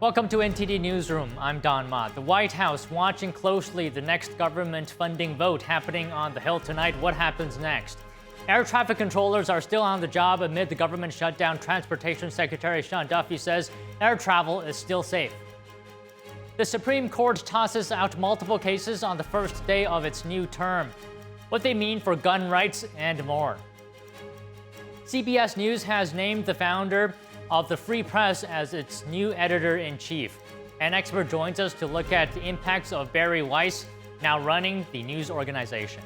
Welcome to NTD Newsroom. I'm Don Ma. The White House watching closely the next government funding vote happening on the Hill tonight. What happens next? Air traffic controllers are still on the job amid the government shutdown. Transportation Secretary Sean Duffy says air travel is still safe. The Supreme Court tosses out multiple cases on the first day of its new term. What they mean for gun rights and more. CBS News has named the founder of the Free Press as its new editor-in-chief. An expert joins us to look at the impacts of Barry Weiss, now running the news organization.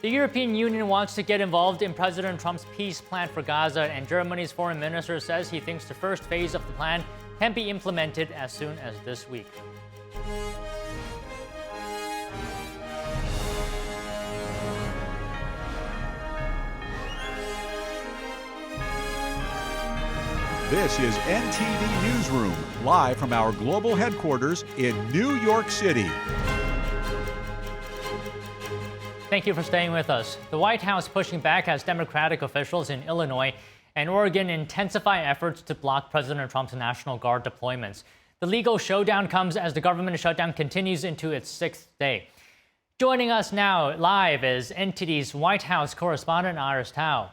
The European Union wants to get involved in President Trump's peace plan for Gaza, and Germany's foreign minister says he thinks the first phase of the plan can be implemented as soon as this week. This is NTD Newsroom, live from our global headquarters in New York City. Thank you for staying with us. The White House pushing back as Democratic officials in Illinois and Oregon intensify efforts to block President Trump's National Guard deployments. The legal showdown comes as the government shutdown continues into its sixth day. Joining us now live is NTD's White House correspondent Iris Tao.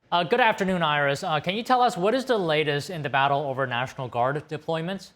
Good afternoon, Iris. Can you tell us what is the latest in the battle over National Guard deployments?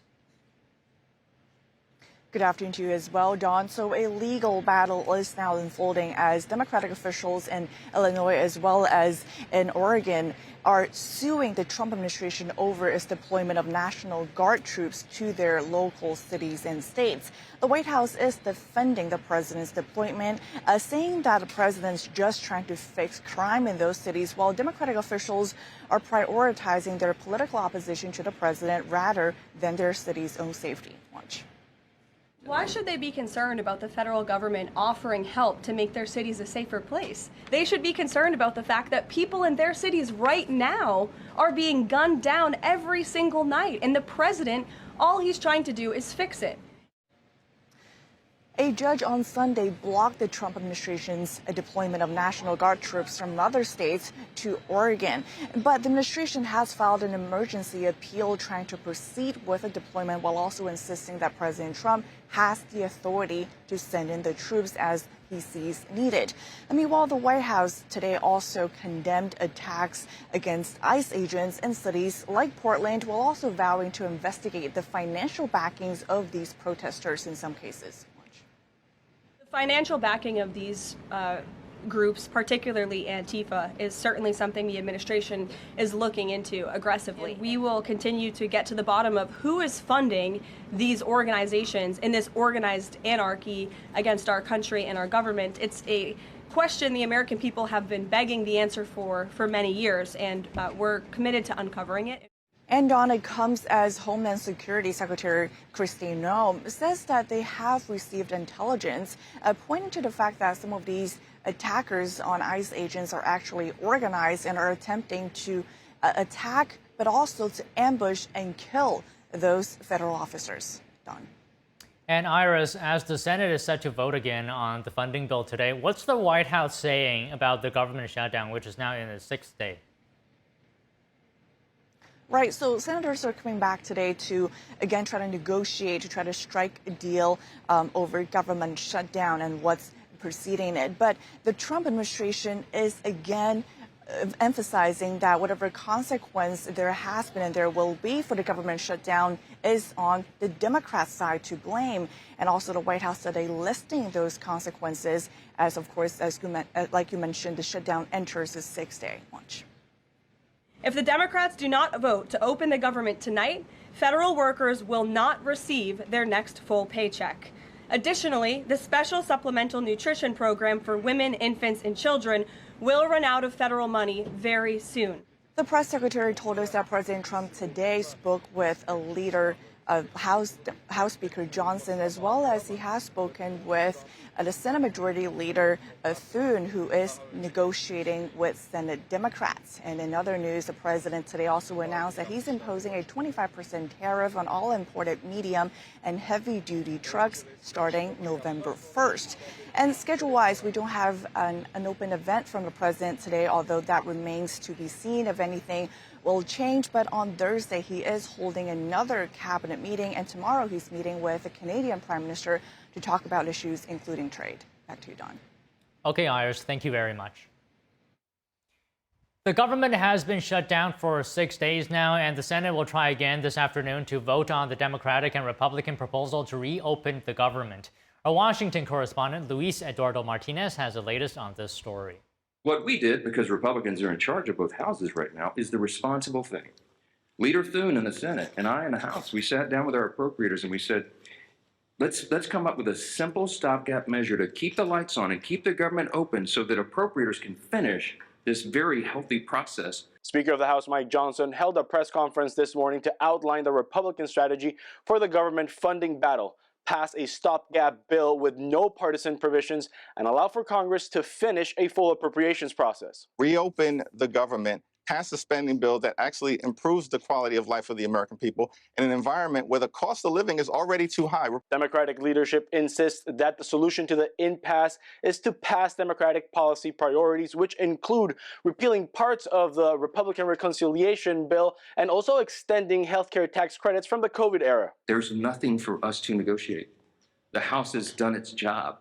Good afternoon to you as well, Don. So a legal battle is now unfolding as Democratic officials in Illinois as well as in Oregon are suing the Trump administration over its deployment of National Guard troops to their local cities and states. The White House is defending the president's deployment, saying that the president's just trying to fix crime in those cities, while Democratic officials are prioritizing their political opposition to the president rather than their city's own safety. Watch. Why should they be concerned about the federal government offering help to make their cities a safer place? They should be concerned about the fact that people in their cities right now are being gunned down every single night, and the president, all he's trying to do is fix it. A judge on Sunday blocked the Trump administration's deployment of National Guard troops from other states to Oregon. But the administration has filed an emergency appeal trying to proceed with a deployment while also insisting that President Trump has the authority to send in the troops as he sees needed. Meanwhile, the White House today also condemned attacks against ICE agents in cities like Portland, while also vowing to investigate the financial backings of these protesters in some cases. Financial backing of these groups, particularly Antifa, is certainly something the administration is looking into aggressively. We will continue to get to the bottom of who is funding these organizations in this organized anarchy against our country and our government. It's a question the American people have been begging the answer for many years, and we're committed to uncovering it. And Don, it comes as Homeland Security Secretary Kristi Noem says that they have received intelligence pointing to the fact that some of these attackers on ICE agents are actually organized and are attempting to attack, but also to ambush and kill those federal officers. Don. And Iris, as the Senate is set to vote again on the funding bill today, what's the White House saying about the government shutdown, which is now in its sixth day? Right. So senators are coming back today to, again, try to negotiate, to try to strike a deal over government shutdown and what's preceding it. But the Trump administration is, again, emphasizing that whatever consequence there has been and there will be for the government shutdown is on the Democrat side to blame. And also the White House today listing those consequences as, of course, like you mentioned, the shutdown enters its sixth day. Watch. If the Democrats do not vote to open the government tonight, federal workers will not receive their next full paycheck. Additionally, the special supplemental nutrition program for women, infants, and children will run out of federal money very soon. The press secretary told us that President Trump today spoke with a leader of House Speaker Johnson, as well as he has spoken with the Senate Majority Leader Thune, who is negotiating with Senate Democrats. And in other news, the president today also announced that he's imposing a 25% tariff on all imported medium and heavy-duty trucks starting November 1st. And schedule-wise, we don't have an open event from the president today, although that remains to be seen. If anything, will change. But on Thursday, he is holding another cabinet meeting, and tomorrow he's meeting with the Canadian Prime Minister to talk about issues including trade. Back to you, Don. Okay, Iris, thank you very much. The government has been shut down for 6 days now, and the Senate will try again this afternoon to vote on the Democratic and Republican proposal to reopen the government. Our Washington correspondent, Luis Eduardo Martinez, has the latest on this story. What we did, because Republicans are in charge of both houses right now, is the responsible thing. Leader Thune in the Senate and I in the House, we sat down with our appropriators and we said, let's come up with a simple stopgap measure to keep the lights on and keep the government open so that appropriators can finish this very healthy process. Speaker of the House Mike Johnson held a press conference this morning to outline the Republican strategy for the government funding battle, pass a stopgap bill with no partisan provisions, and allow for Congress to finish a full appropriations process. Reopen the government, pass a spending bill that actually improves the quality of life of the American people in an environment where the cost of living is already too high. Democratic leadership insists that the solution to the impasse is to pass Democratic policy priorities, which include repealing parts of the Republican reconciliation bill and also extending healthcare tax credits from the COVID era. There's nothing for us to negotiate. The House has done its job.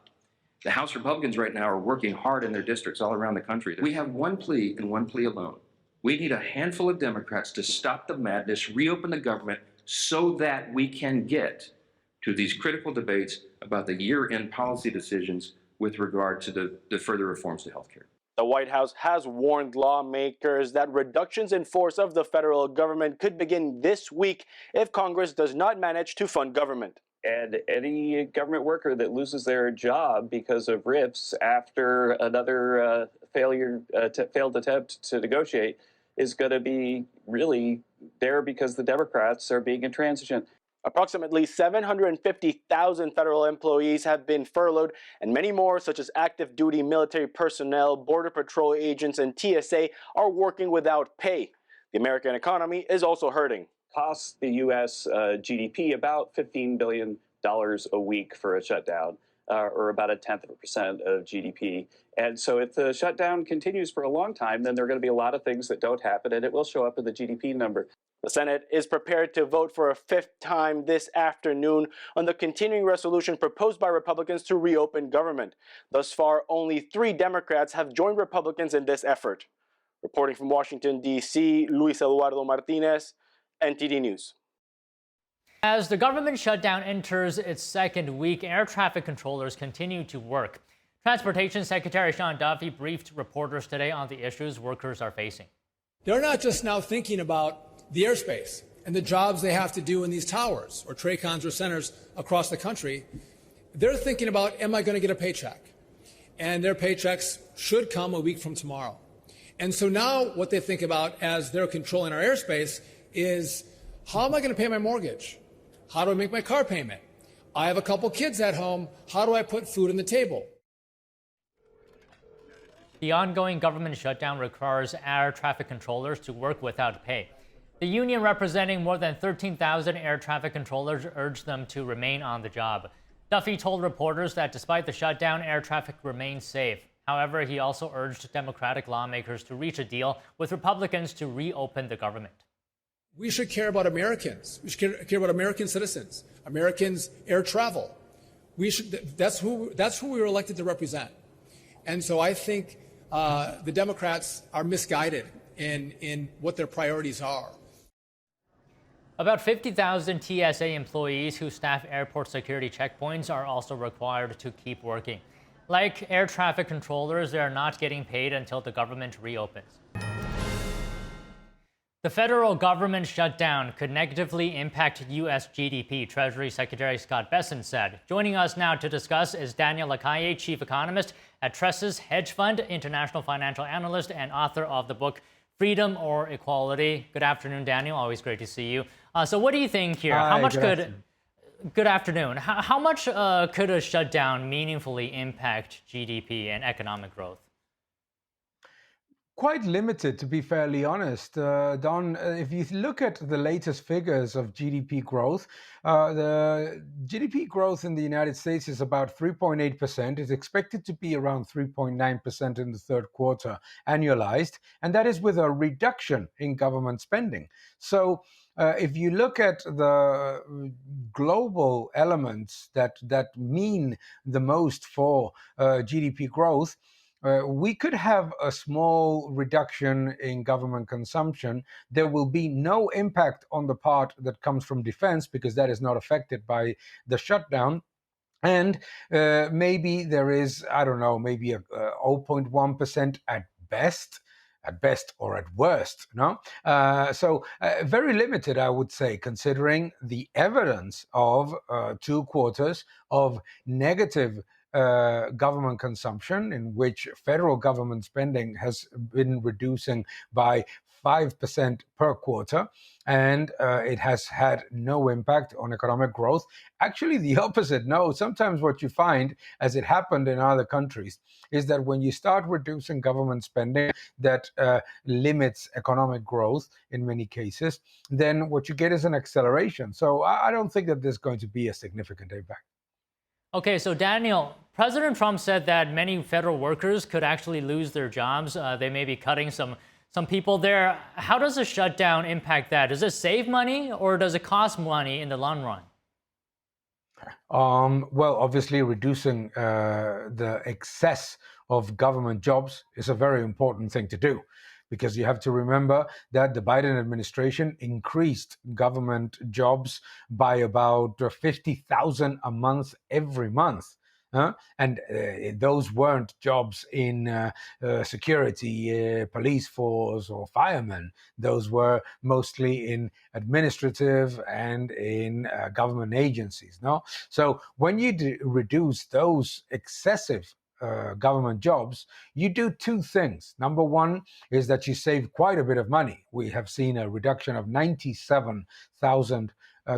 The House Republicans right now are working hard in their districts all around the country. We have one plea and one plea alone. We need a handful of Democrats to stop the madness, reopen the government, so that we can get to these critical debates about the year-end policy decisions with regard to the further reforms to health care. The White House has warned lawmakers that reductions in force of the federal government could begin this week if Congress does not manage to fund government. And any government worker that loses their job because of rifts after another failed attempt to negotiate is going to be really there because the Democrats are being intransigent. Approximately 750,000 federal employees have been furloughed, and many more, such as active duty military personnel, Border Patrol agents, and TSA, are working without pay. The American economy is also hurting. Costs the U.S. GDP about $15 billion a week for a shutdown, or about 0.1% of GDP. And so if the shutdown continues for a long time, then there are going to be a lot of things that don't happen, and it will show up in the GDP number. The Senate is prepared to vote for a fifth time this afternoon on the continuing resolution proposed by Republicans to reopen government. Thus far, only 3 Democrats have joined Republicans in this effort. Reporting from Washington, D.C., Luis Eduardo Martinez, NTD News. As the government shutdown enters its second week, air traffic controllers continue to work. Transportation Secretary Sean Duffy briefed reporters today on the issues workers are facing. They're not just now thinking about the airspace and the jobs they have to do in these towers or TRACONs or centers across the country. They're thinking about, am I going to get a paycheck? And their paychecks should come a week from tomorrow. And so now what they think about as they're controlling our airspace is, how am I going to pay my mortgage? How do I make my car payment? I have a couple kids at home. How do I put food on the table? The ongoing government shutdown requires air traffic controllers to work without pay. The union representing more than 13,000 air traffic controllers urged them to remain on the job. Duffy told reporters that despite the shutdown, air traffic remains safe. However, he also urged Democratic lawmakers to reach a deal with Republicans to reopen the government. We should care about Americans. We should care about American citizens, Americans' air travel. That's who we were elected to represent. And so I think the Democrats are misguided in what their priorities are. About 50,000 TSA employees who staff airport security checkpoints are also required to keep working. Like air traffic controllers, they are not getting paid until the government reopens. The federal government shutdown could negatively impact U.S. GDP, Treasury Secretary Scott Bessent said. Joining us now to discuss is Daniel Lacalle, chief economist at Tressis Hedge Fund, international financial analyst, and author of the book Freedom or Equality. Good afternoon, Daniel. Always great to see you. So what do you think here? Hi, how much good afternoon. How much could a shutdown meaningfully impact GDP and economic growth? Quite limited, to be fairly honest. Don, if you look at the latest figures of GDP growth, the GDP growth in the United States is about 3.8%. It's expected to be around 3.9% in the third quarter, annualized, and that is with a reduction in government spending. So if you look at the global elements that mean the most for GDP growth, we could have a small reduction in government consumption. There will be no impact on the part that comes from defense because that is not affected by the shutdown. And maybe there is, I don't know, maybe a 0.1% at best or at worst, no? So very limited, I would say, considering the evidence of 2 quarters of negative government consumption, in which federal government spending has been reducing by 5% per quarter, and it has had no impact on economic growth. Actually, the opposite. No, sometimes what you find, as it happened in other countries, is that when you start reducing government spending that limits economic growth in many cases, then what you get is an acceleration. So I don't think that there's going to be a significant impact. Okay, so Daniel, President Trump said that many federal workers could actually lose their jobs. They may be cutting some people there. How does a shutdown impact that? Does it save money or does it cost money in the long run? Well, obviously, reducing the excess of government jobs is a very important thing to do, because you have to remember that the Biden administration increased government jobs by about 50,000 a month every month. And those weren't jobs in security, police force, or firemen. Those were mostly in administrative and in government agencies. No, so when you reduce those excessive government jobs, you do two things. Number one is that you save quite a bit of money. We have seen a reduction of 97,000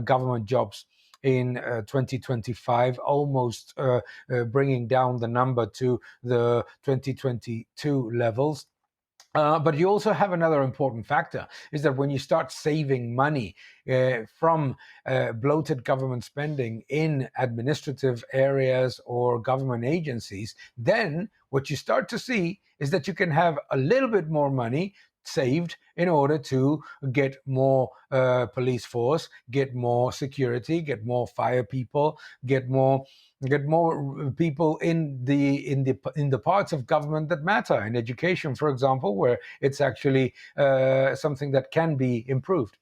government jobs in 2025, almost bringing down the number to the 2022 levels. But you also have another important factor, is that when you start saving money from bloated government spending in administrative areas or government agencies, then what you start to see is that you can have a little bit more money saved in order to get more police force, get more security, get more fire people, get more people in the parts of government that matter, in education, for example, where it's actually something that can be improved.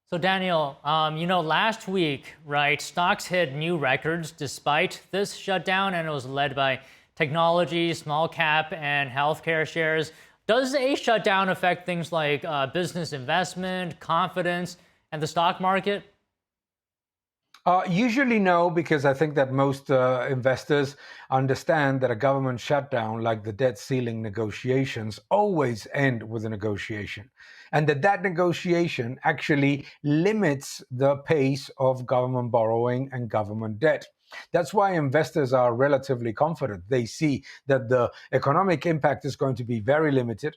So Daniel, last week, right, stocks hit new records despite this shutdown, and it was led by technology, small cap, and healthcare shares. Does a shutdown affect things like business investment, confidence, and the stock market? Usually no, because I think that most investors understand that a government shutdown, like the debt ceiling negotiations, always end with a negotiation, and that negotiation actually limits the pace of government borrowing and government debt. That's why investors are relatively confident. They see that the economic impact is going to be very limited,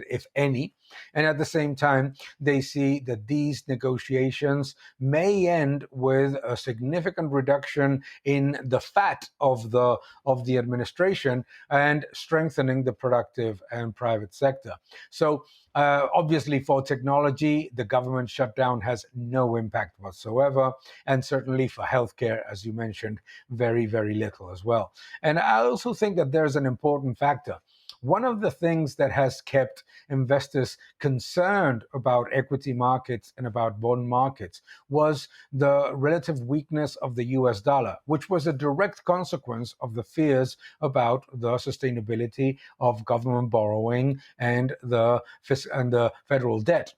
if any. And at the same time, they see that these negotiations may end with a significant reduction in the fat of the administration and strengthening the productive and private sector. So obviously, for technology, the government shutdown has no impact whatsoever. And certainly for healthcare, as you mentioned, very, very little as well. And I also think that there's an important factor. One of the things that has kept investors concerned about equity markets and about bond markets was the relative weakness of the US dollar, which was a direct consequence of the fears about the sustainability of government borrowing and the federal debt.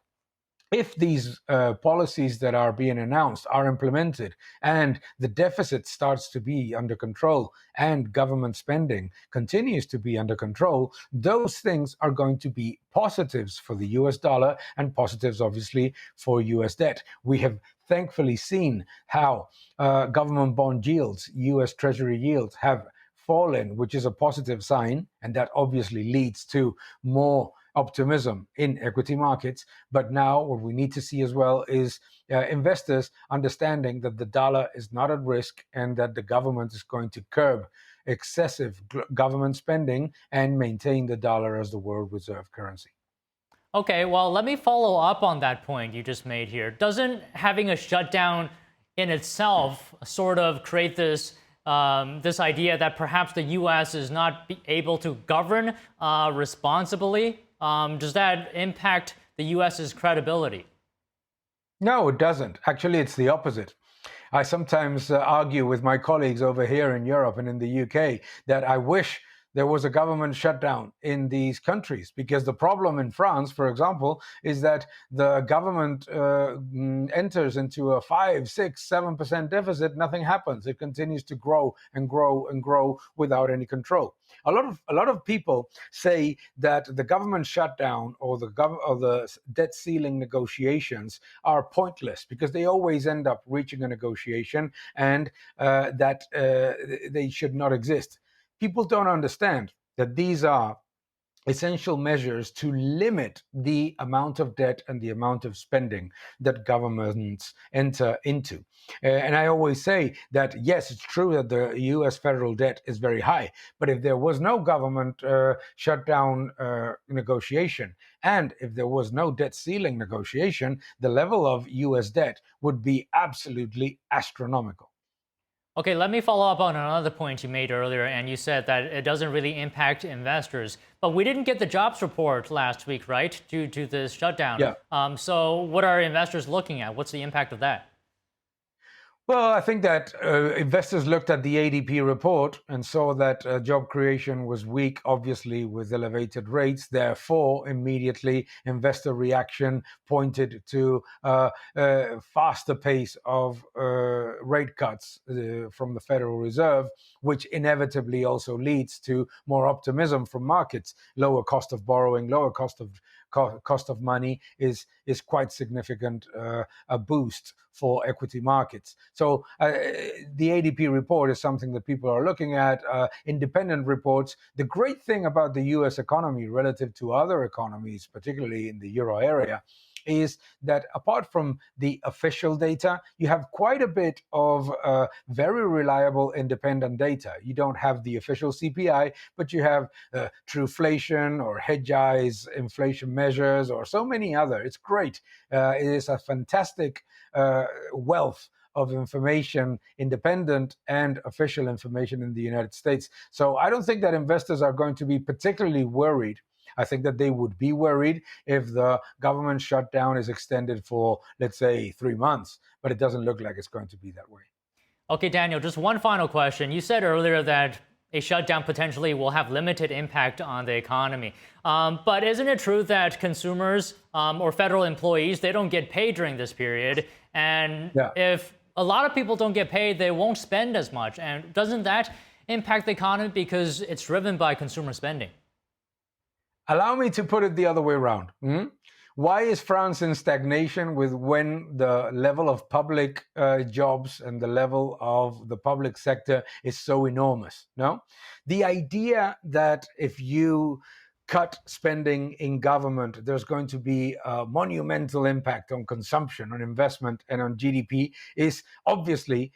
If these policies that are being announced are implemented and the deficit starts to be under control and government spending continues to be under control, those things are going to be positives for the US dollar and positives, obviously, for US debt. We have thankfully seen how government bond yields, US Treasury yields, have fallen, which is a positive sign, and that obviously leads to more optimism in equity markets. But now what we need to see as well is investors understanding that the dollar is not at risk and that the government is going to curb excessive government spending and maintain the dollar as the world reserve currency. Okay, well, let me follow up on that point you just made here. Doesn't having a shutdown in itself sort of create this this idea that perhaps the U.S. is not able to govern responsibly? Does that impact the U.S.'s credibility? No, it doesn't. Actually, it's the opposite. I sometimes argue with my colleagues over here in Europe and in the UK that I wish there was a government shutdown in these countries, because the problem in France, for example, is that the government enters into a 5, 6, 7% deficit. Nothing happens. It continues to grow and grow and grow without any control. A lot of people say that the government shutdown or the debt ceiling negotiations are pointless because they always end up reaching a negotiation, and that they should not exist. People don't understand that these are essential measures to limit the amount of debt and the amount of spending that governments enter into. And I always say that, yes, it's true that the US federal debt is very high, but if there was no government shutdown negotiation, and if there was no debt ceiling negotiation, the level of US debt would be absolutely astronomical. Okay, let me follow up on another point you made earlier, and you said that it doesn't really impact investors. But we didn't get the jobs report last week, right, due to this shutdown. Yeah. So what are investors looking at? What's the impact of that? Well, I think that investors looked at the ADP report and saw that job creation was weak, obviously, with elevated rates. Therefore, immediately, investor reaction pointed to a faster pace of rate cuts from the Federal Reserve, which inevitably also leads to more optimism from markets. Lower cost of borrowing, lower cost of money is quite significant a boost for equity markets. So the ADP report is something that people are looking at. Independent reports. The great thing about the US economy relative to other economies, particularly in the euro area, is that apart from the official data, you have quite a bit of very reliable independent data. You don't have the official CPI, but you have Trueflation or Hedgeye's inflation measures or so many other. It's great. It is a fantastic wealth of information, independent and official information in the United States. So I don't think that investors are going to be particularly worried. I think that they would be worried if the government shutdown is extended for, let's say, 3 months, but it doesn't look like it's going to be that way. Okay, Daniel, just one final question. You said earlier that a shutdown potentially will have limited impact on the economy. But isn't it true that consumers or federal employees, they don't get paid during this period? And if a lot of people don't get paid, they won't spend as much. And doesn't that impact the economy because it's driven by consumer spending? Allow me to put it the other way around. Why is France in stagnation with when the level of public jobs and the level of the public sector is so enormous? No? The idea that if you cut spending in government, there's going to be a monumental impact on consumption, on investment, and on GDP is obviously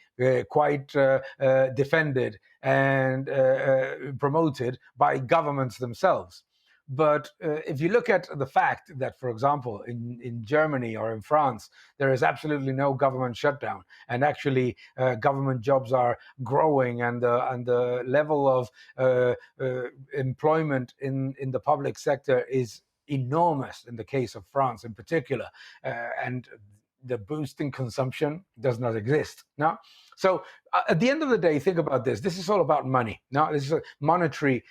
quite defended and promoted by governments themselves. But if you look at the fact that, for example, in Germany or in France, there is absolutely no government shutdown, and actually government jobs are growing, and the level of employment in the public sector is enormous in the case of France in particular, and the boost in consumption does not exist. No? So at the end of the day, think about this. This is all about money. Now, this is a monetary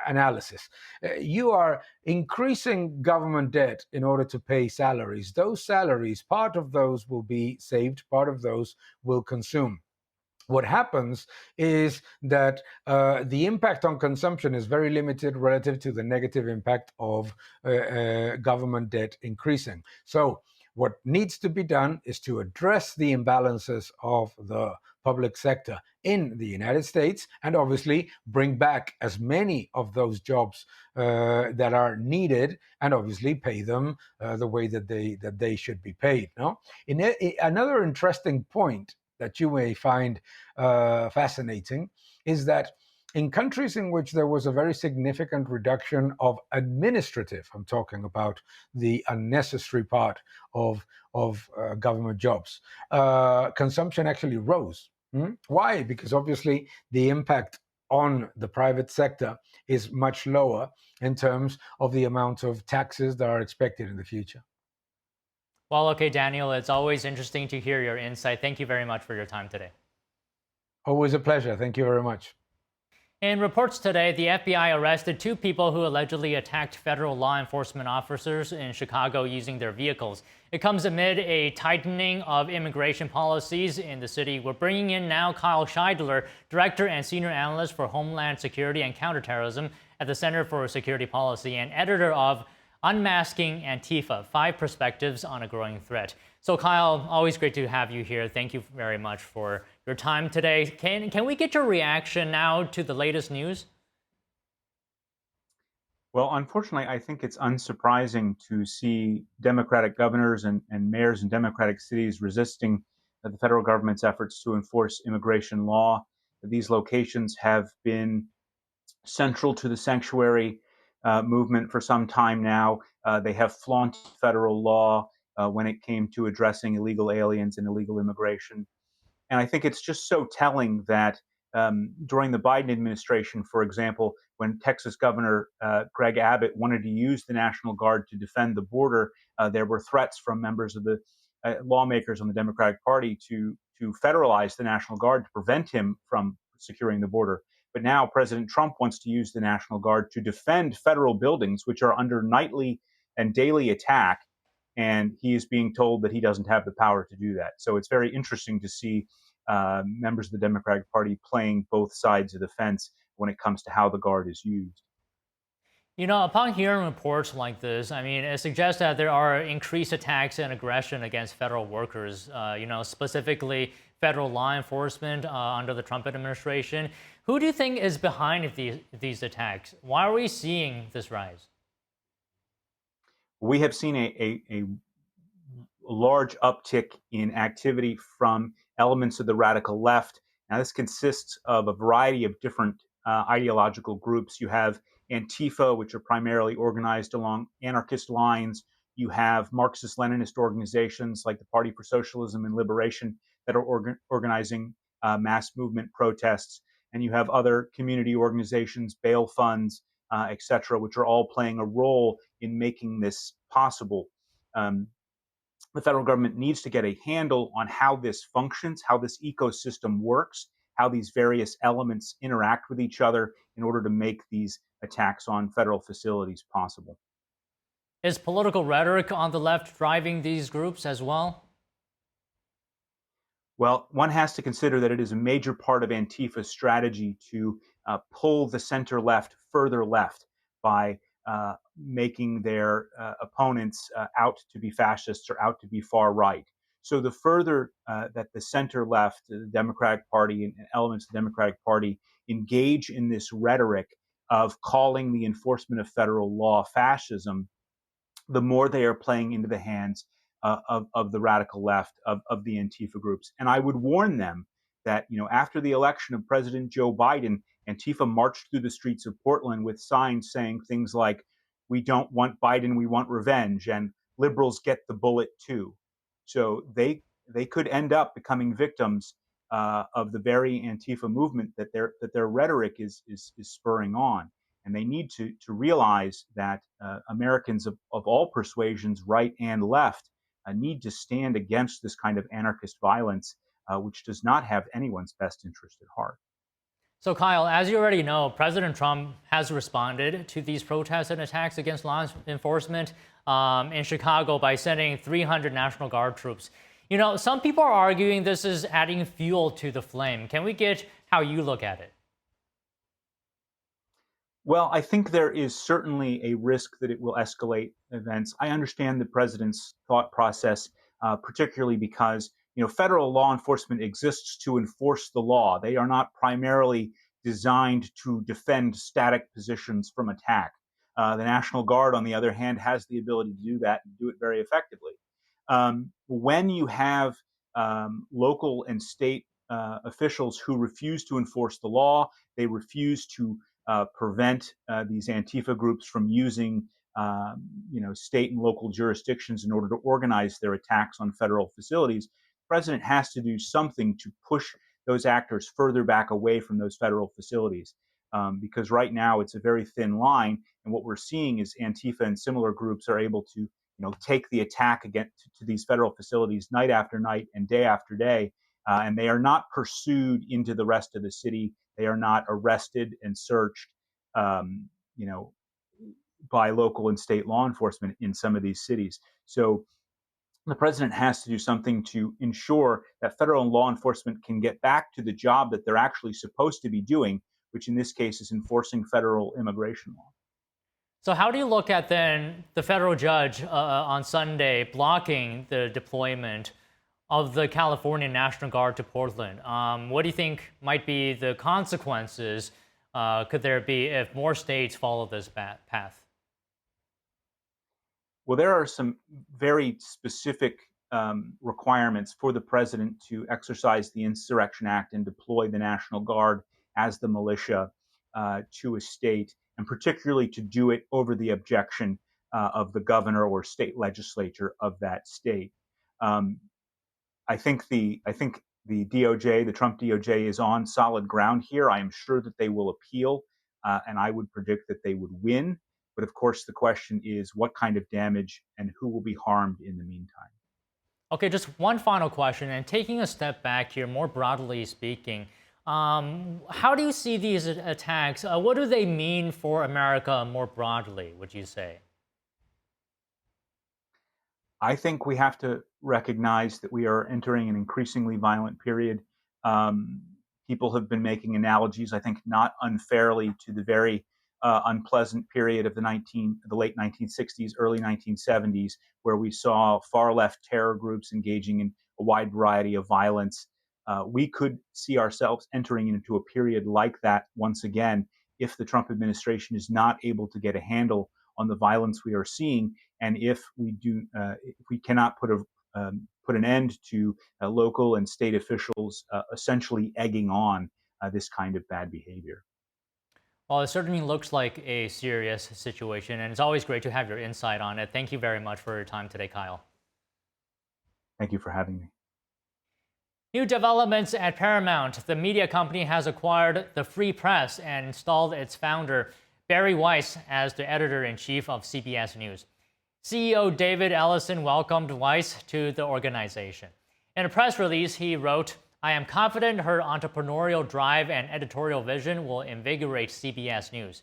analysis. You are increasing government debt in order to pay salaries. Those salaries, part of those will be saved, part of those will consume. What happens is that the impact on consumption is very limited relative to the negative impact of government debt increasing. So what needs to be done is to address the imbalances of the public sector in the United States, and obviously bring back as many of those jobs that are needed, and obviously pay them the way that they should be paid. No, another interesting point that you may find fascinating is that in countries in which there was a very significant reduction of administrative, I'm talking about the unnecessary part of government jobs, consumption actually rose. Why? Because obviously the impact on the private sector is much lower in terms of the amount of taxes that are expected in the future. Well, okay, Daniel, it's always interesting to hear your insight. Thank you very much for your time today. Always a pleasure. Thank you very much. In reports today, the FBI arrested 2 people who allegedly attacked federal law enforcement officers in Chicago using their vehicles. It comes amid a tightening of immigration policies in the city. We're bringing in now Kyle Scheidler, Director and Senior Analyst for Homeland Security and Counterterrorism at the Center for Security Policy and editor of Unmasking Antifa, 5 Perspectives on a Growing Threat. So Kyle, always great to have you here. Thank you very much for your time today. Can we get your reaction now to the latest news? Well, unfortunately, I think it's unsurprising to see Democratic governors and mayors in Democratic cities resisting the federal government's efforts to enforce immigration law. These locations have been central to the sanctuary movement for some time now. They have flaunted federal law when it came to addressing illegal aliens and illegal immigration. And I think it's just so telling that during the Biden administration, for example, when Texas Governor Greg Abbott wanted to use the National Guard to defend the border, there were threats from members of the lawmakers on the Democratic Party to federalize the National Guard to prevent him from securing the border. But now President Trump wants to use the National Guard to defend federal buildings, which are under nightly and daily attack. And he is being told that he doesn't have the power to do that. So it's very interesting to see members of the Democratic Party playing both sides of the fence when it comes to how the Guard is used. You know, upon hearing reports like this, I mean, it suggests that there are increased attacks and aggression against federal workers, specifically federal law enforcement under the Trump administration. Who do you think is behind these attacks? Why are we seeing this rise? We have seen a large uptick in activity from elements of the radical left. Now, this consists of a variety of different ideological groups. You have Antifa, which are primarily organized along anarchist lines. You have Marxist-Leninist organizations like the Party for Socialism and Liberation that are organizing mass movement protests. And you have other community organizations, bail funds, et cetera, which are all playing a role in making this possible. The federal government needs to get a handle on how this functions, how this ecosystem works, how these various elements interact with each other in order to make these attacks on federal facilities possible. Is political rhetoric on the left driving these groups as well? Well, one has to consider that it is a major part of Antifa's strategy to pull the center left further left by making their opponents out to be fascists or out to be far right. So the further that the center left, the Democratic Party and elements of the Democratic Party engage in this rhetoric of calling the enforcement of federal law fascism, the more they are playing into the hands of the radical left, of the Antifa groups. And I would warn them that, after the election of President Joe Biden, Antifa marched through the streets of Portland with signs saying things like, "We don't want Biden, we want revenge," and "Liberals get the bullet too." So they could end up becoming victims of the very Antifa movement that their rhetoric is spurring on. And they need to realize that Americans of all persuasions, right and left, need to stand against this kind of anarchist violence, which does not have anyone's best interest at heart. So, Kyle, as you already know, President Trump has responded to these protests and attacks against law enforcement in Chicago by sending 300 National Guard troops. Some people are arguing this is adding fuel to the flame. Can we get how you look at it? Well, I think there is certainly a risk that it will escalate events. I understand the president's thought process, particularly because federal law enforcement exists to enforce the law. They are not primarily designed to defend static positions from attack. The National Guard, on the other hand, has the ability to do that and do it very effectively. When you have local and state officials who refuse to enforce the law, they refuse to prevent these Antifa groups from using state and local jurisdictions in order to organize their attacks on federal facilities. The president has to do something to push those actors further back away from those federal facilities, because right now it's a very thin line. And what we're seeing is Antifa and similar groups are able to take the attack against to these federal facilities night after night and day after day, and they are not pursued into the rest of the city. They are not arrested and searched, by local and state law enforcement in some of these cities. So the president has to do something to ensure that federal law enforcement can get back to the job that they're actually supposed to be doing, which in this case is enforcing federal immigration law. So how do you look at then the federal judge on Sunday blocking the deployment of the California National Guard to Portland? What do you think might be the consequences could there be if more states follow this path? Well, there are some very specific requirements for the president to exercise the Insurrection Act and deploy the National Guard as the militia to a state, and particularly to do it over the objection of the governor or state legislature of that state. I think the DOJ, the Trump DOJ, is on solid ground here. I am sure that they will appeal, and I would predict that they would win. But of course, the question is what kind of damage and who will be harmed in the meantime. Okay, just one final question, and taking a step back here, more broadly speaking, how do you see these attacks? What do they mean for America more broadly, would you say? I think we have to recognize that we are entering an increasingly violent period. People have been making analogies, I think not unfairly, to the very unpleasant period of the late 1960s, early 1970s, where we saw far left terror groups engaging in a wide variety of violence. We could see ourselves entering into a period like that once again if the Trump administration is not able to get a handle on the violence we are seeing, and if we cannot put an end to local and state officials essentially egging on this kind of bad behavior. Well, it certainly looks like a serious situation, and it's always great to have your insight on it. Thank you very much for your time today, Kyle. Thank you for having me. New developments at Paramount. The media company has acquired the Free Press and installed its founder, Barry Weiss, as the editor-in-chief of CBS News. CEO David Ellison welcomed Weiss to the organization. In a press release, he wrote, "I am confident her entrepreneurial drive and editorial vision will invigorate CBS News."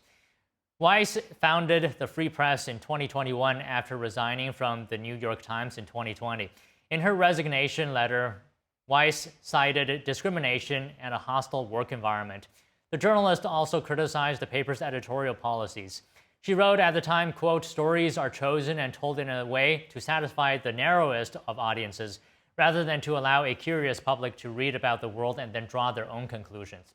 Weiss founded the Free Press in 2021 after resigning from the New York Times in 2020. In her resignation letter, Weiss cited discrimination and a hostile work environment. The journalist also criticized the paper's editorial policies. She wrote at the time, quote, "Stories are chosen and told in a way to satisfy the narrowest of audiences, rather than to allow a curious public to read about the world and then draw their own conclusions."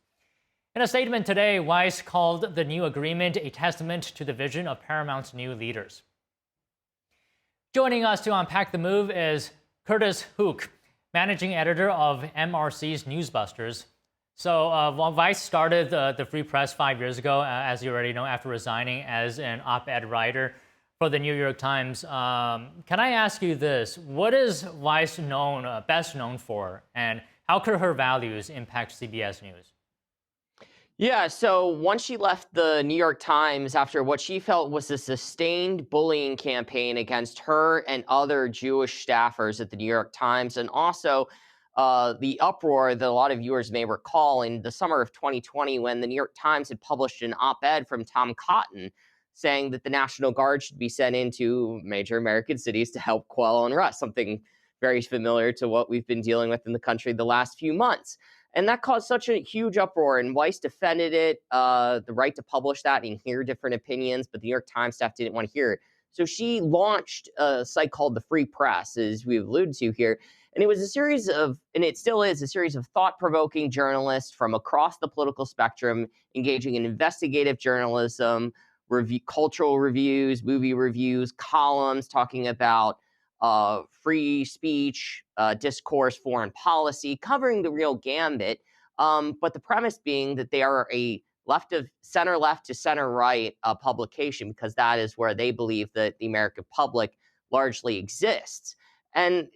In a statement today, Weiss called the new agreement a testament to the vision of Paramount's new leaders. Joining us to unpack the move is Curtis Hook, managing editor of MRC's Newsbusters. So Weiss started the Free Press 5 years ago, as you already know, after resigning as an op-ed writer for the New York Times. Can I ask you this? What is Weiss best known for, and how could her values impact CBS News? Yeah, so once she left the New York Times after what she felt was a sustained bullying campaign against her and other Jewish staffers at the New York Times, and also the uproar that a lot of viewers may recall in the summer of 2020 when the New York Times had published an op-ed from Tom Cotton saying that the National Guard should be sent into major American cities to help quell unrest, something very familiar to what we've been dealing with in the country the last few months. And that caused such a huge uproar, and Weiss defended it, the right to publish that and hear different opinions, but the New York Times staff didn't want to hear it. So she launched a site called the Free Press, as we've alluded to here. And it was a series of, and it still is, a series of thought-provoking journalists from across the political spectrum engaging in investigative journalism, cultural reviews, movie reviews, columns talking about free speech, discourse, foreign policy, covering the real gambit. But the premise being that they are a center left to center right publication, because that is where they believe that the American public largely exists. And,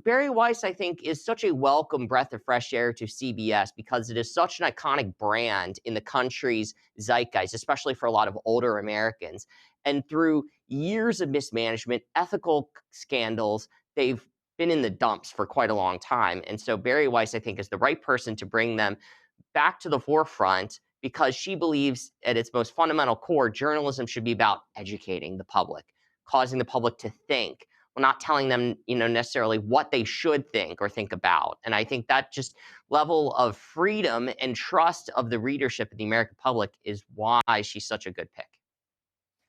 Barry Weiss, I think, is such a welcome breath of fresh air to CBS because it is such an iconic brand in the country's zeitgeist, especially for a lot of older Americans. And through years of mismanagement, ethical scandals, they've been in the dumps for quite a long time. And so Barry Weiss, I think, is the right person to bring them back to the forefront, because she believes at its most fundamental core, journalism should be about educating the public, causing the public to think. We're not telling them, necessarily what they should think or think about. And I think that just level of freedom and trust of the readership of the American public is why she's such a good pick.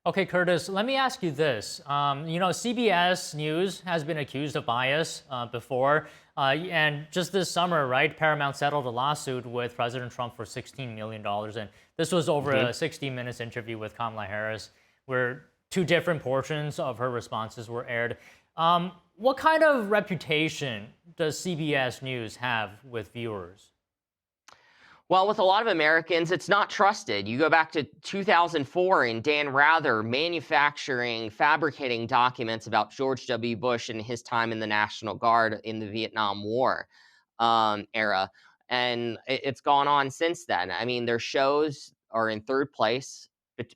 Okay, Curtis, let me ask you this. CBS News has been accused of bias before. And just this summer, right, Paramount settled a lawsuit with President Trump for $16 million. And this was over a 60 Minutes interview with Kamala Harris, where two different portions of her responses were aired. What kind of reputation does CBS News have with viewers? Well, with a lot of Americans, it's not trusted. You go back to 2004 and Dan Rather fabricating documents about George W. Bush and his time in the National Guard in the Vietnam War era. And it's gone on since then. I mean, their shows are in third place,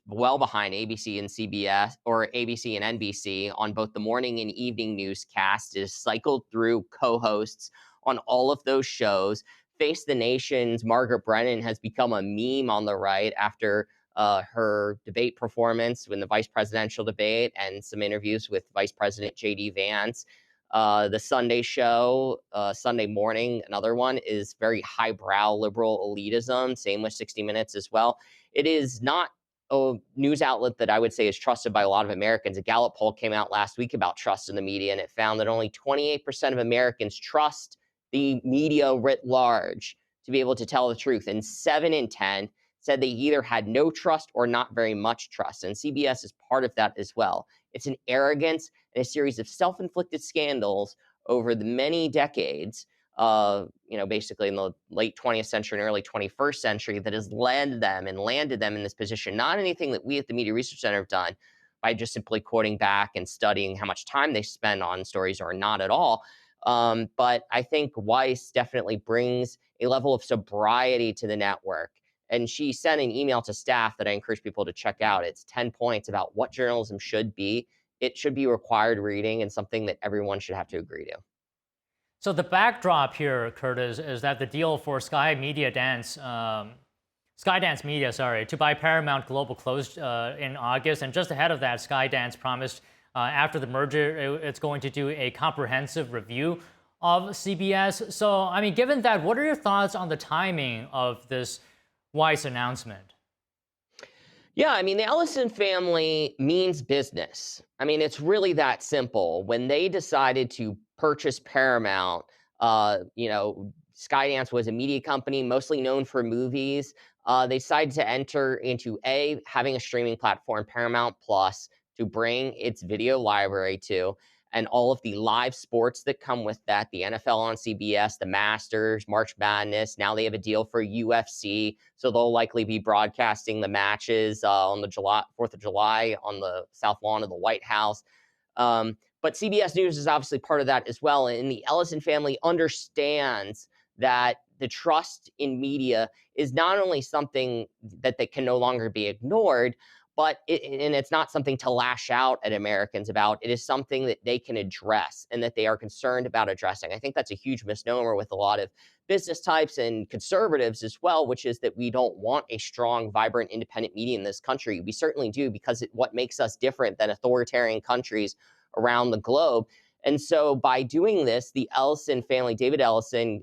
well behind ABC and CBS, or ABC and NBC, on both the morning and evening newscast. It is cycled through co-hosts on all of those shows. Face the Nation's Margaret Brennan has become a meme on the right after her debate performance in the vice presidential debate and some interviews with Vice President J.D. Vance. The Sunday show, Sunday Morning, another one, is very highbrow liberal elitism. Same with 60 Minutes as well. It is not a news outlet that I would say is trusted by a lot of Americans. A Gallup poll came out last week about trust in the media, and it found that only 28% of Americans trust the media writ large to be able to tell the truth. And 7 in 10 said they either had no trust or not very much trust. And CBS is part of that as well. It's an arrogance and a series of self-inflicted scandals over the many decades, basically in the late 20th century and early 21st century, that has landed them in this position. Not anything that we at the Media Research Center have done by just simply quoting back and studying how much time they spend on stories, or not at all. But I think Weiss definitely brings a level of sobriety to the network. And she sent an email to staff that I encourage people to check out. It's 10 points about what journalism should be. It should be required reading and something that everyone should have to agree to. So the backdrop here, Curtis, is that the deal for Skydance Media, to buy Paramount Global closed in August. And just ahead of that, Skydance promised after the merger, it's going to do a comprehensive review of CBS. So, I mean, given that, what are your thoughts on the timing of this Weiss announcement? Yeah, I mean, the Ellison family means business. I mean, it's really that simple. When they decided to purchase Paramount, Skydance was a media company mostly known for movies. They decided to enter into having a streaming platform, Paramount Plus, to bring its video library to, and all of the live sports that come with that, the NFL on CBS, the Masters, March Madness. Now they have a deal for UFC, so they'll likely be broadcasting the matches on the 4th of July on the South Lawn of the White House. But CBS News is obviously part of that as well, and the Ellison family understands that the trust in media is not only something that they can no longer be ignored, but it's not something to lash out at Americans about. It is something that they can address and that they are concerned about addressing. I think that's a huge misnomer with a lot of business types and conservatives as well, which is that we don't want a strong, vibrant, independent media in this country. We certainly do, because what makes us different than authoritarian countries around the globe. And so by doing this, the Ellison family, David Ellison,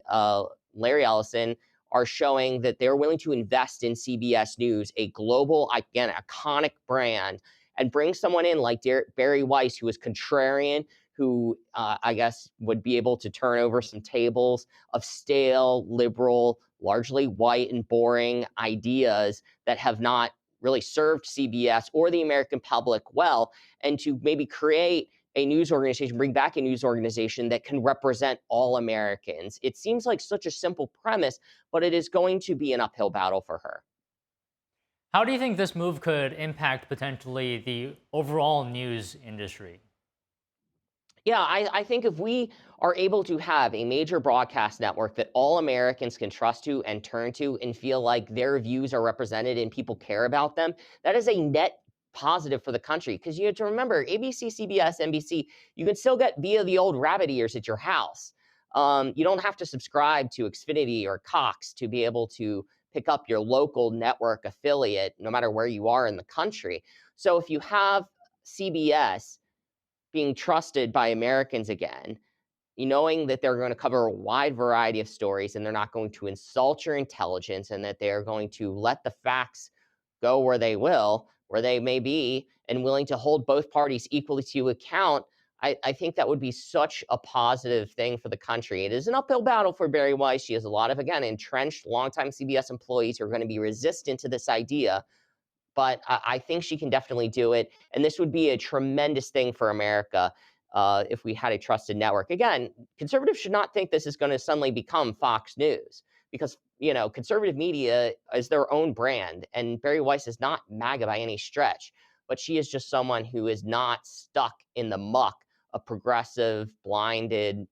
Larry Ellison, are showing that they're willing to invest in CBS News, a global, again, iconic brand, and bring someone in like Barry Weiss, who is contrarian, who I guess would be able to turn over some tables of stale, liberal, largely white and boring ideas that have not really served CBS or the American public well, and to maybe create a news organization, bring back a news organization that can represent all Americans. It seems like such a simple premise, but it is going to be an uphill battle for her. How do you think this move could impact potentially the overall news industry? Yeah, I think if we are able to have a major broadcast network that all Americans can trust to and turn to and feel like their views are represented and people care about them, that is a net positive for the country. Because you have to remember, ABC, CBS, NBC, you can still get via the old rabbit ears at your house. You don't have to subscribe to Xfinity or Cox to be able to pick up your local network affiliate, no matter where you are in the country. So if you have CBS being trusted by Americans again, knowing that they're going to cover a wide variety of stories and they're not going to insult your intelligence and that they're going to let the facts go where they will, where they may be, and willing to hold both parties equally to account, I think that would be such a positive thing for the country. It is an uphill battle for Barry Weiss. She has a lot of, again, entrenched longtime CBS employees who are going to be resistant to this idea. But I think she can definitely do it. And this would be a tremendous thing for America if we had a trusted network. Again, conservatives should not think this is going to suddenly become Fox News because, conservative media is their own brand. And Barry Weiss is not MAGA by any stretch, but she is just someone who is not stuck in the muck of progressive, blinded,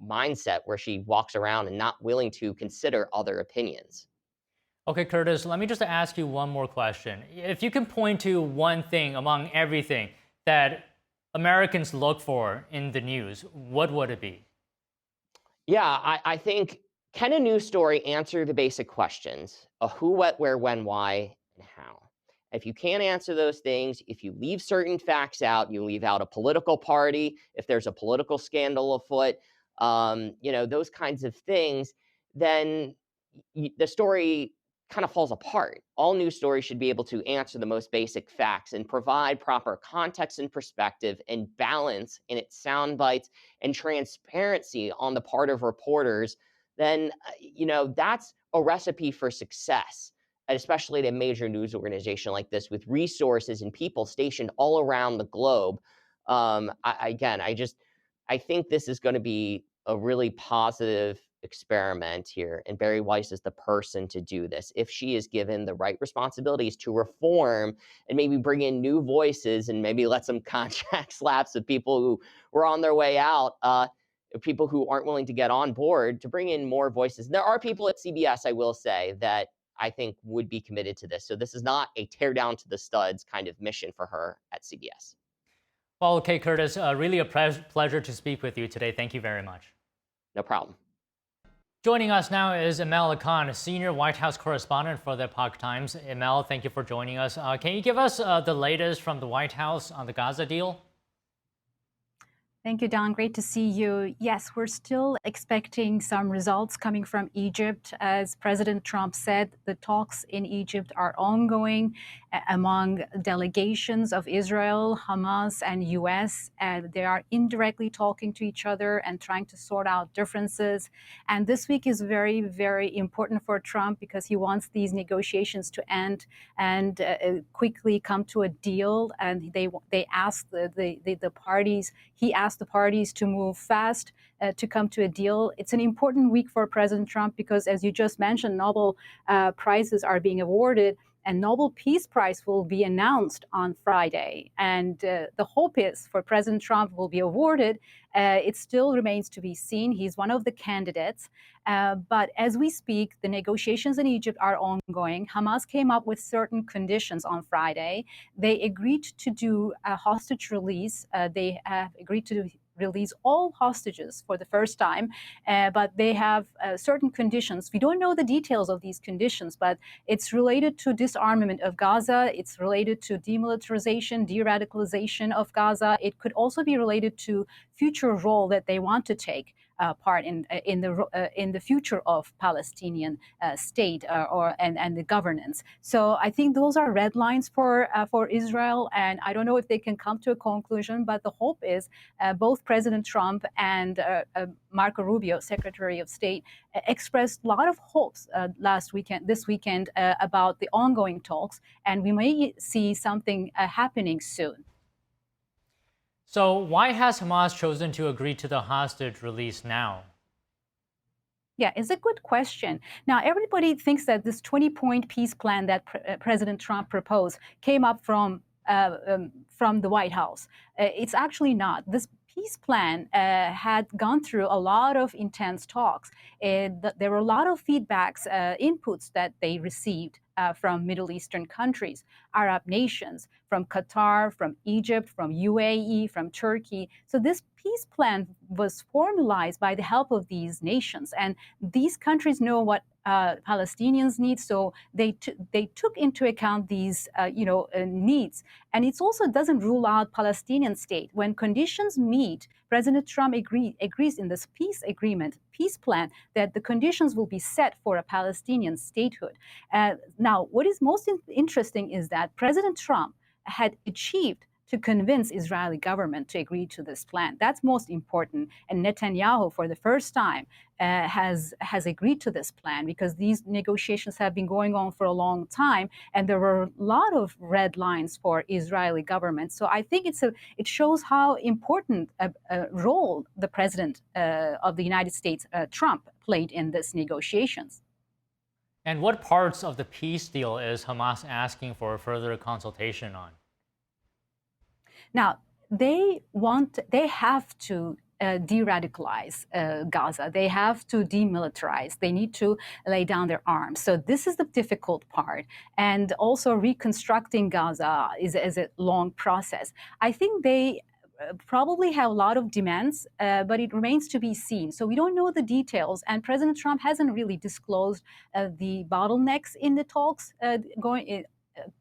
mindset where she walks around and not willing to consider other opinions. Okay, Curtis, let me just ask you one more question. If you can point to one thing among everything that Americans look for in the news, what would it be? Yeah, I think, can a news story answer the basic questions of who, what, where, when, why, and how? If you can't answer those things, if you leave certain facts out, you leave out a political party, if there's a political scandal afoot, those kinds of things, then the story kind of falls apart. All news stories should be able to answer the most basic facts and provide proper context and perspective and balance in its sound bites and transparency on the part of reporters. Then, that's a recipe for success, especially at a major news organization like this with resources and people stationed all around the globe. I think this is going to be a really positive experiment here, and Barry Weiss is the person to do this if she is given the right responsibilities to reform and maybe bring in new voices and maybe let some contract slaps of people who were on their way out, people who aren't willing to get on board, to bring in more voices. And there are people at CBS, I will say, that I think would be committed to this. So this is not a tear down to the studs kind of mission for her at CBS. Well, okay, Curtis, really a pleasure to speak with you today. Thank you very much. No problem. Joining us now is Emel Khan, senior White House correspondent for the Epoch Times. Emel, thank you for joining us. Can you give us the latest from the White House on the Gaza deal? Thank you, Don. Great to see you. Yes, we're still expecting some results coming from Egypt. As President Trump said, the talks in Egypt are ongoing among delegations of Israel, Hamas, and U.S. They are indirectly talking to each other and trying to sort out differences. And this week is very, very important for Trump because he wants these negotiations to end and quickly come to a deal. And they asked the parties, he asked the parties to move fast to come to a deal. It's an important week for President Trump because, as you just mentioned, Nobel prizes are being awarded, and Nobel Peace Prize will be announced on Friday. And the hope is for President Trump will be awarded. It still remains to be seen. He's one of the candidates. But as we speak, the negotiations in Egypt are ongoing. Hamas came up with certain conditions on Friday. They agreed to do a hostage release. They have agreed to release all hostages for the first time, but they have certain conditions. We don't know the details of these conditions, but it's related to disarmament of Gaza. It's related to demilitarization, de-radicalization of Gaza. It could also be related to future role that they want to take part in the future of Palestinian state and the governance. So I think those are red lines for Israel, and I don't know if they can come to a conclusion. But the hope is both President Trump and Marco Rubio, Secretary of State, expressed a lot of hopes this weekend about the ongoing talks, and we may see something happening soon. So why has Hamas chosen to agree to the hostage release now? Yeah, it's a good question. Now, everybody thinks that this 20-point peace plan that President Trump proposed came up from the White House. It's actually not. This peace plan had gone through a lot of intense talks. There were a lot of feedbacks, inputs that they received from Middle Eastern countries, Arab nations, from Qatar, from Egypt, from UAE, from Turkey. So this peace plan was formalized by the help of these nations. And these countries know what Palestinians need, so they took into account these needs. And it also doesn't rule out Palestinian state. When conditions meet, President Trump agrees in this peace plan, that the conditions will be set for a Palestinian statehood. Now, what is most interesting is that President Trump had achieved to convince Israeli government to agree to this plan. That's most important. And Netanyahu, for the first time, has agreed to this plan, because these negotiations have been going on for a long time, and there were a lot of red lines for Israeli government. So I think it shows how important a role the president of the United States, Trump, played in these negotiations. And what parts of the peace deal is Hamas asking for further consultation on? Now, they have to de-radicalize Gaza. They have to demilitarize. They need to lay down their arms. So this is the difficult part. And also reconstructing Gaza is a long process. I think they probably have a lot of demands, but it remains to be seen. So we don't know the details, and President Trump hasn't really disclosed the bottlenecks in the talks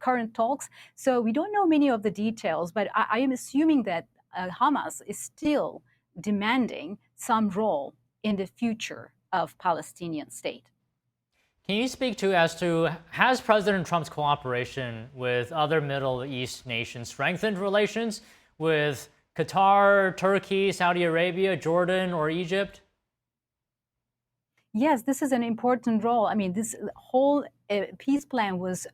current talks. So we don't know many of the details, but I am assuming that Hamas is still demanding some role in the future of Palestinian state. Can you speak as to has President Trump's cooperation with other Middle East nations strengthened relations with Qatar, Turkey, Saudi Arabia, Jordan, or Egypt? Yes, this is an important role. I mean, this whole peace plan was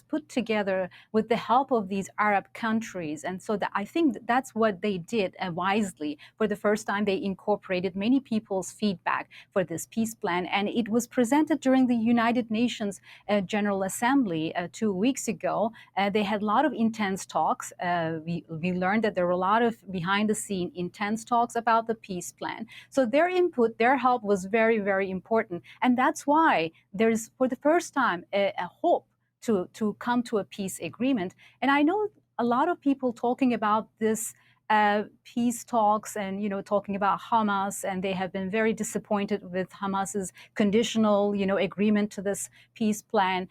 put together with the help of these Arab countries. And so I think that's what they did wisely. For the first time, they incorporated many people's feedback for this peace plan. And it was presented during the United Nations General Assembly 2 weeks ago. They had a lot of intense talks. We learned that there were a lot of behind-the-scene intense talks about the peace plan. So their input, their help was very, very important. And that's why there's, for the first time, a hope to come to a peace agreement. And I know a lot of people talking about this peace talks and, talking about Hamas, and they have been very disappointed with Hamas's conditional, agreement to this peace plan.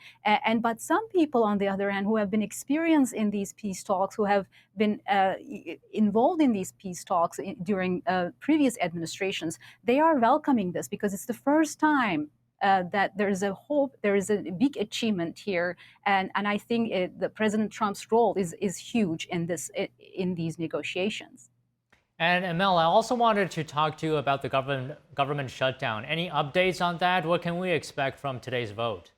But some people, on the other hand, who have been experienced in these peace talks, who have been involved in these peace talks during previous administrations, they are welcoming this, because it's the first time that there is a hope, there is a big achievement here, and I think the President Trump's role is huge in these negotiations. And Emil, I also wanted to talk to you about the government shutdown. Any updates on that? What can we expect from today's vote?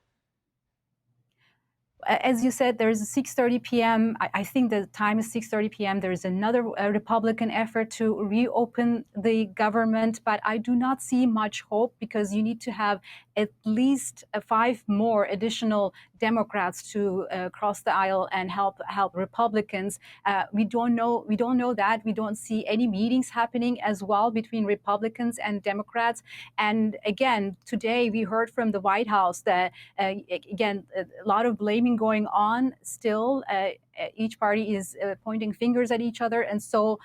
As you said, there is a 6:30 p.m. I think the time is 6:30 p.m. There is another Republican effort to reopen the government, but I do not see much hope, because you need to have at least 5 more additional Democrats to cross the aisle and help Republicans. We don't know that. We don't see any meetings happening as well between Republicans and Democrats. And again, today we heard from the White House that again, a lot of blaming going on still. Each party is pointing fingers at each other, and so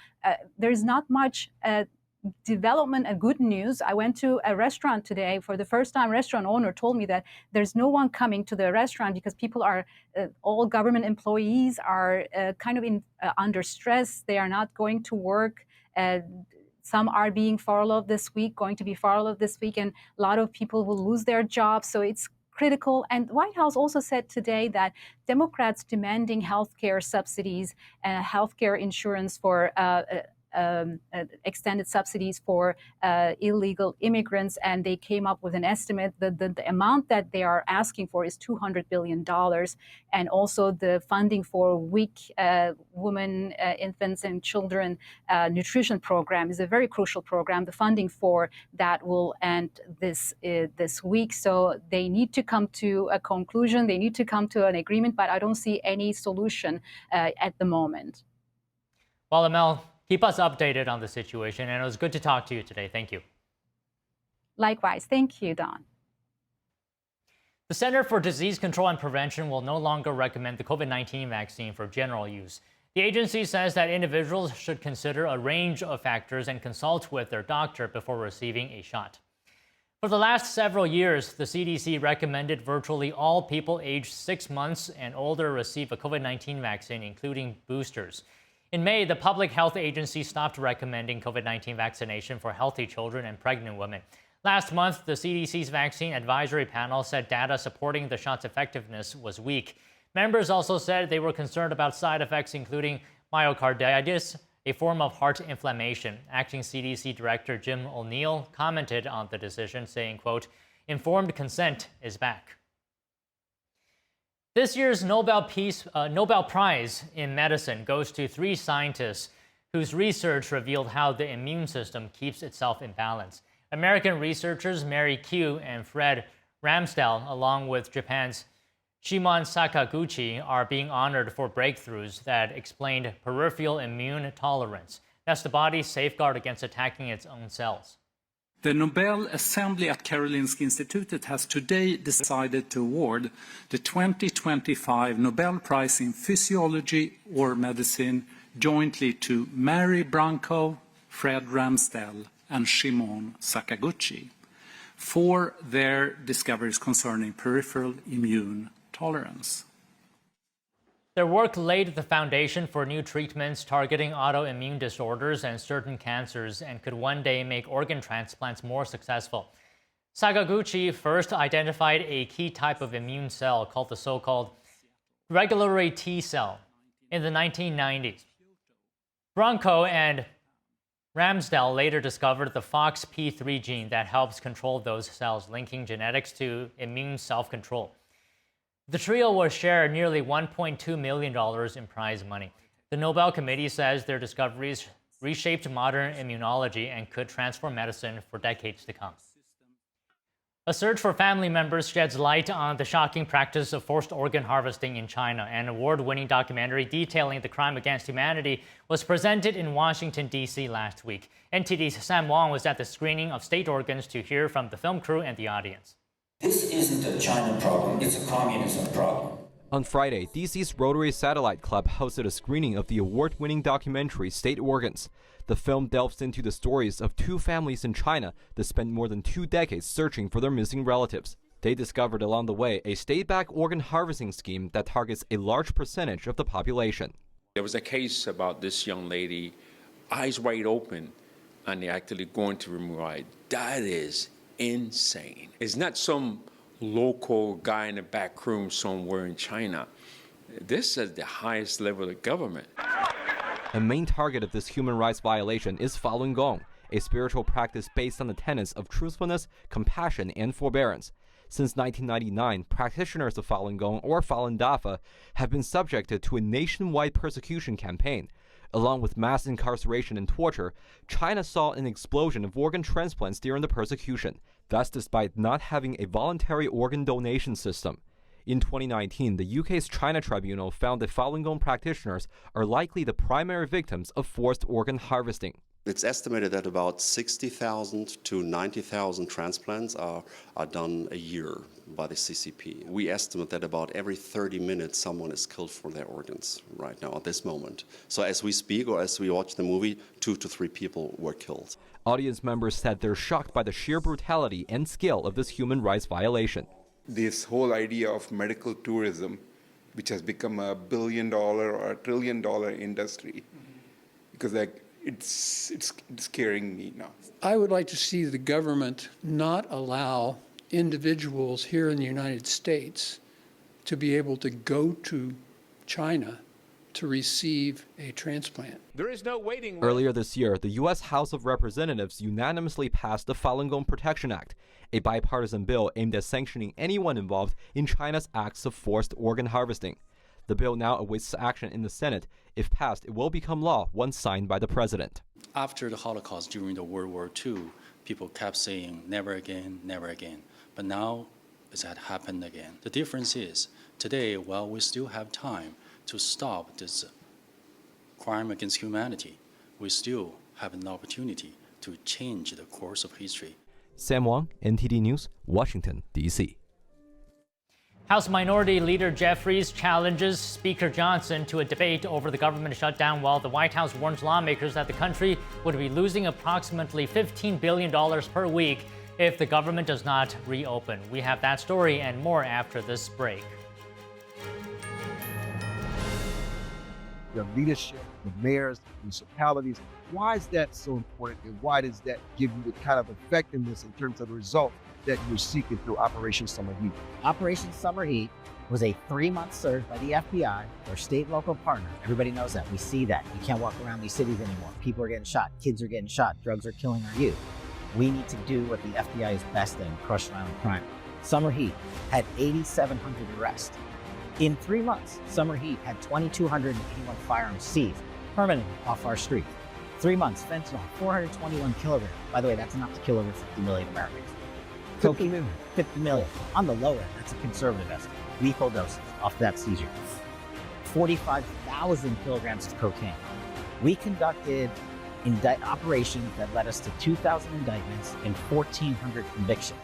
there's not much development and good news. I went to a restaurant today. For the first time, restaurant owner told me that there's no one coming to the restaurant because people are, all government employees are kind of under stress. They are not going to work. Some are being furloughed this week, going to be furloughed this week, and a lot of people will lose their jobs. So it's critical. And the White House also said today that Democrats demanding healthcare subsidies and healthcare insurance for extended subsidies for illegal immigrants, and they came up with an estimate that the amount that they are asking for is $200 billion, and also the funding for weak women, infants, and children nutrition program is a very crucial program. The funding for that will end this week, so they need to come to a conclusion. They need to come to an agreement, but I don't see any solution at the moment. Well, Amel, keep us updated on the situation, and it was good to talk to you today. Thank you. Likewise. Thank you, Don. The Center for Disease Control and Prevention will no longer recommend the COVID-19 vaccine for general use. The agency says that individuals should consider a range of factors and consult with their doctor before receiving a shot. For the last several years, the CDC recommended virtually all people aged 6 months and older receive a COVID-19 vaccine, including boosters. In May, the Public Health Agency stopped recommending COVID-19 vaccination for healthy children and pregnant women. Last month, the CDC's vaccine advisory panel said data supporting the shot's effectiveness was weak. Members also said they were concerned about side effects, including myocarditis, a form of heart inflammation. Acting CDC Director Jim O'Neill commented on the decision, saying, quote, "Informed consent is back." This year's Nobel Prize in Medicine goes to 3 scientists whose research revealed how the immune system keeps itself in balance. American researchers Mary Q and Fred Ramsdell, along with Japan's Shimon Sakaguchi, are being honored for breakthroughs that explained peripheral immune tolerance. That's the body's safeguard against attacking its own cells. The Nobel Assembly at Karolinska Institutet has today decided to award the 2025 Nobel Prize in Physiology or Medicine jointly to Mary Branco, Fred Ramsdell, and Shimon Sakaguchi for their discoveries concerning peripheral immune tolerance. Their work laid the foundation for new treatments targeting autoimmune disorders and certain cancers, and could one day make organ transplants more successful. Sakaguchi first identified a key type of immune cell called the so-called regulatory T cell in the 1990s. Branco and Ramsdell later discovered the FOXP3 gene that helps control those cells, linking genetics to immune self-control. The trio will share nearly $1.2 million in prize money. The Nobel Committee says their discoveries reshaped modern immunology and could transform medicine for decades to come. A search for family members sheds light on the shocking practice of forced organ harvesting in China. An award-winning documentary detailing the crime against humanity was presented in Washington, D.C. last week. NTD's Sam Wong was at the screening of state organs to hear from the film crew and the audience. This isn't a China problem, it's a communism problem. On Friday, DC's Rotary Satellite Club hosted a screening of the award-winning documentary State Organs. The film delves into the stories of 2 families in China that spent more than 2 decades searching for their missing relatives. They discovered along the way a state-backed organ harvesting scheme that targets a large percentage of the population. There was a case about this young lady, eyes wide open, and they're actually going to remove her eye. That is insane. It's not some local guy in the back room somewhere in China. This is the highest level of government. A main target of this human rights violation is Falun Gong, a spiritual practice based on the tenets of truthfulness, compassion, and forbearance. Since 1999, practitioners of Falun Gong or Falun Dafa have been subjected to a nationwide persecution campaign. Along with mass incarceration and torture, China saw an explosion of organ transplants during the persecution, thus despite not having a voluntary organ donation system. In 2019, the UK's China Tribunal found that Falun Gong practitioners are likely the primary victims of forced organ harvesting. It's estimated that about 60,000 to 90,000 transplants are done a year by the CCP. We estimate that about every 30 minutes someone is killed for their organs right now at this moment. So as we speak or as we watch the movie, 2 to 3 people were killed. Audience members said they're shocked by the sheer brutality and scale of this human rights violation. This whole idea of medical tourism, which has become $1 billion or $1 trillion industry, because it's scaring me now. I would like to see the government not allow individuals here in the United States to be able to go to China to receive a transplant. There is no waiting list. Earlier this year, the U.S. House of Representatives unanimously passed the Falun Gong Protection Act, a bipartisan bill aimed at sanctioning anyone involved in China's acts of forced organ harvesting. The bill now awaits action in the Senate. If passed, it will become law once signed by the president. After the Holocaust, during the World War II, people kept saying, never again, never again. But now it had happened again. The difference is, today, while we still have time to stop this crime against humanity, we still have an opportunity to change the course of history. Sam Wang, NTD News, Washington, D.C. House Minority Leader Jeffries challenges Speaker Johnson to a debate over the government shutdown, while the White House warns lawmakers that the country would be losing approximately $15 billion per week if the government does not reopen. We have that story and more after this break. The leadership, the mayors, the municipalities, why is that so important, and why does that give you the kind of effectiveness in terms of the result that you're seeking through Operation Summer Heat? Operation Summer Heat was a 3-month surge by the FBI, our state and local partner. Everybody knows that. We see that. You can't walk around these cities anymore. People are getting shot. Kids are getting shot. Drugs are killing our youth. We need to do what the FBI is best at, crush violent crime. Summer Heat had 8,700 arrests. In 3 months, Summer Heat had 2,281 firearms seized permanently off our streets. 3 months, fentanyl, 421 kilograms. By the way, that's enough to kill over 50 million Americans. 50 million. On the low end, that's a conservative estimate. Lethal doses off that seizure. 45,000 kilograms of cocaine. We conducted operations that led us to 2,000 indictments and 1,400 convictions.